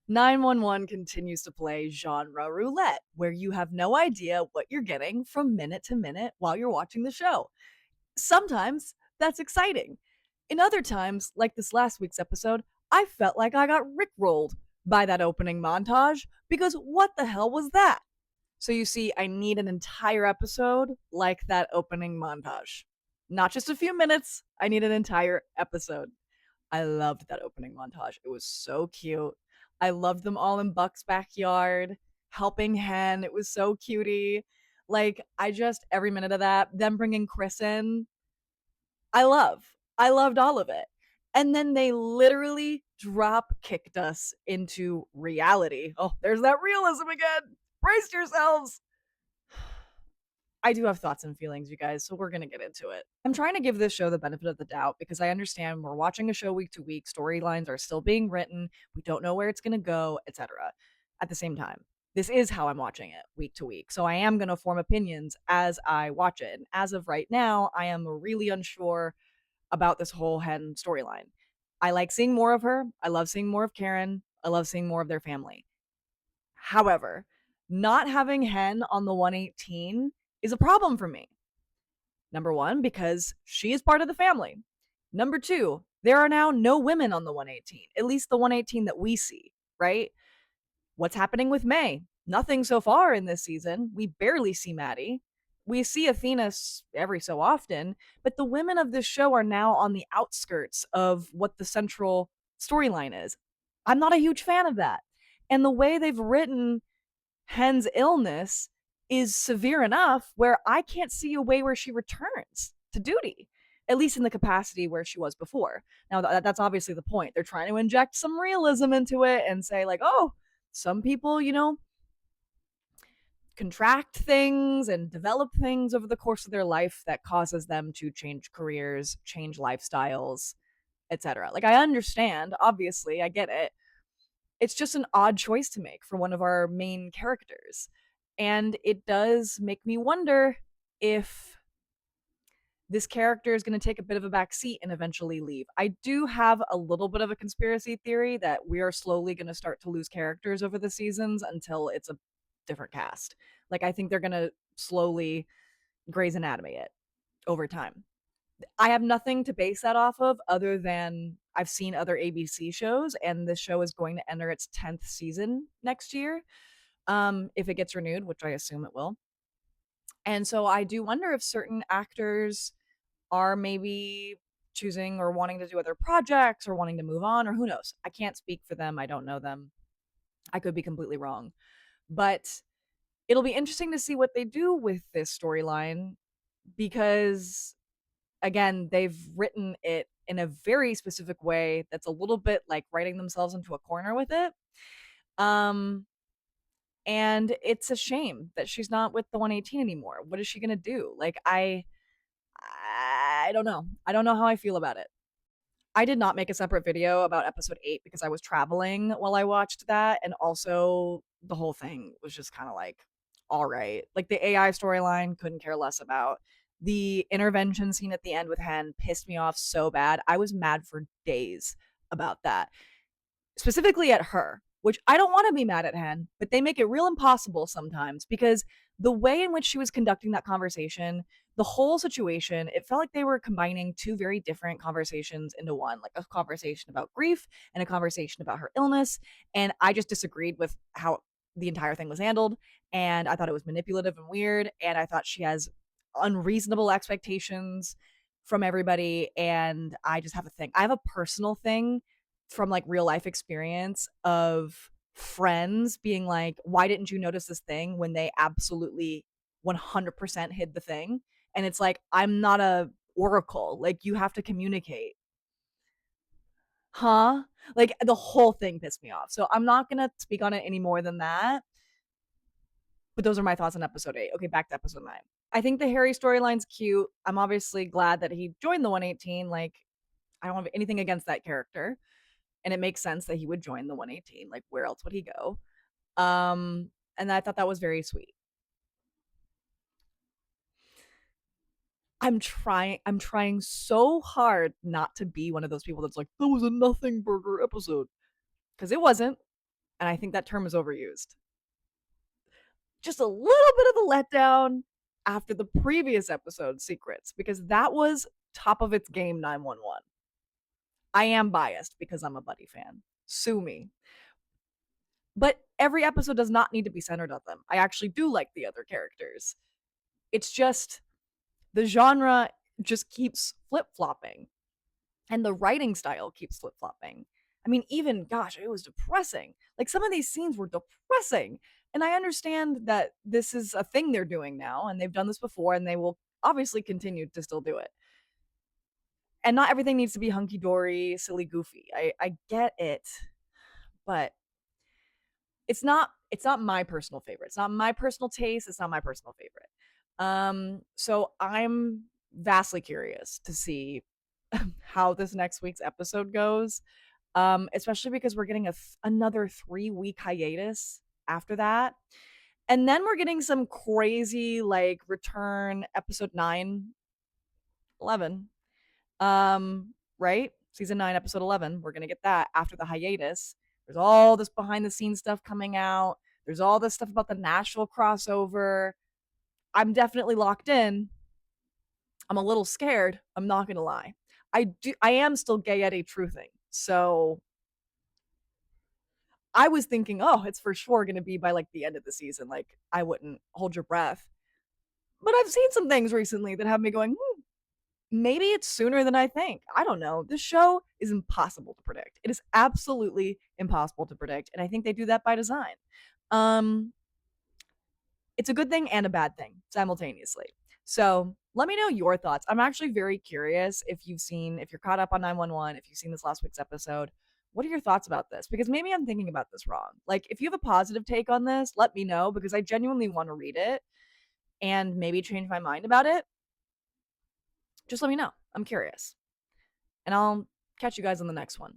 911 continues to play genre roulette, where you have no idea what you're getting from minute to minute while you're watching the show. Sometimes that's exciting. In other times, like this last week's episode, I felt like I got rickrolled by that opening montage because what the hell was that? So you see, I need an entire episode like that opening montage. Not just a few minutes, I need an entire episode. I loved that opening montage. It was so cute. I loved them all in Buck's backyard, helping Hen. It was so cutie. Like, I just, every minute of that, them bringing Chris in, I love. I loved all of it. And then they literally drop kicked us into reality. Oh, there's that realism again. Brace yourselves. I do have thoughts and feelings, you guys, so we're going to get into it. I'm trying to give this show the benefit of the doubt because I understand we're watching a show week to week, storylines are still being written, we don't know where it's going to go, etc. At the same time, this is how I'm watching it week to week. So I am going to form opinions as I watch it. And as of right now, I am really unsure about this whole Hen storyline. I like seeing more of her. I love seeing more of Karen. I love seeing more of their family. However, not having Hen on the 118 is a problem for me. Number one, because she is part of the family. Number two, there are now no women on the 118, at least the 118 that we see, right? What's happening with May? Nothing so far in this season. We barely see Maddie. We see Athena every so often, but the women of this show are now on the outskirts of what the central storyline is. I'm not a huge fan of that. And the way they've written Hen's illness is severe enough where I can't see a way where she returns to duty, at least in the capacity where she was before. Now, that's obviously the point. They're trying to inject some realism into it and say, like, oh, some people, contract things and develop things over the course of their life that causes them to change careers, change lifestyles, etc. Like, I understand, obviously, I get it. It's just an odd choice to make for one of our main characters. And it does make me wonder if this character is going to take a bit of a back seat and eventually leave. I do have a little bit of a conspiracy theory that we are slowly going to start to lose characters over the seasons until it's a different cast. Like, I think they're going to slowly Grey's Anatomy it over time. I have nothing to base that off of other than I've seen other ABC shows, and this show is going to enter its 10th season next year, if it gets renewed, which I assume it will. And so I do wonder if certain actors are maybe choosing or wanting to do other projects or wanting to move on, or who knows. I can't speak for them. I don't know them. I could be completely wrong. But it'll be interesting to see what they do with this storyline because again, they've written it in a very specific way that's a little bit like writing themselves into a corner with it. Um, and it's a shame that she's not with the 118 anymore. What is she gonna do? Like, I don't know. I don't know how I feel about it. I did not make a separate video about episode 8 because I was traveling while I watched that, and also the whole thing was just kind of like, all right. Like, the AI storyline, couldn't care less about. The intervention scene at the end with Hen pissed me off so bad. I was mad for days about that, specifically at her, which I don't want to be mad at Hen, but they make it real impossible sometimes because the way in which she was conducting that conversation, the whole situation, it felt like they were combining two very different conversations into one, like a conversation about grief and a conversation about her illness. And I just disagreed with how the entire thing was handled. And I thought it was manipulative and weird. And I thought she has unreasonable expectations from everybody. And I just have a thing. I have a personal thing from like real life experience of friends being like, why didn't you notice this thing when they absolutely 100% hid the thing? And it's like, I'm not a oracle. Like, you have to communicate. Huh? Like, the whole thing pissed me off. So I'm not going to speak on it any more than that. But those are my thoughts on episode 8. Okay, back to episode 9. I think the Harry storyline's cute. I'm obviously glad that he joined the 118. Like, I don't have anything against that character. And it makes sense that he would join the 118. Like, where else would he go? And I thought that was very sweet. I'm trying so hard not to be one of those people that's like, that was a nothing burger episode. Because it wasn't. And I think that term is overused. Just a little bit of a letdown after the previous episode, Secrets, because that was top of its game 911. I am biased because I'm a Buddy fan. Sue me. But every episode does not need to be centered on them. I actually do like the other characters. It's just the genre just keeps flip flopping and the writing style keeps flip flopping. I mean, even, gosh, it was depressing. Like some of these scenes were depressing. And I understand that this is a thing they're doing now and they've done this before and they will obviously continue to still do it. And not everything needs to be hunky dory, silly, goofy. I get it, but it's not my personal favorite. It's not my personal taste. It's not my personal favorite. So I'm vastly curious to see how this next week's episode goes. Especially because we're getting another 3-week hiatus after that. And then we're getting some crazy like return episode 9, 11. Right? Season 9, episode 11. We're gonna get that after the hiatus. There's all this behind the scenes stuff coming out. There's all this stuff about the Nashville crossover. I'm definitely locked in. I'm a little scared. I'm not gonna lie. I am still Gayety truthing. So I was thinking, oh, it's for sure gonna be by like the end of the season. Like I wouldn't hold your breath. But I've seen some things recently that have me going, maybe it's sooner than I think. I don't know. This show is impossible to predict. It is absolutely impossible to predict. And I think they do that by design. Um, it's a good thing and a bad thing simultaneously. So let me know your thoughts. I'm actually very curious if you're caught up on 911, if you've seen this last week's episode. What are your thoughts about this? Because maybe I'm thinking about this wrong. Like, if you have a positive take on this, let me know because I genuinely want to read it and maybe change my mind about it. Just let me know. I'm curious. And I'll catch you guys on the next one.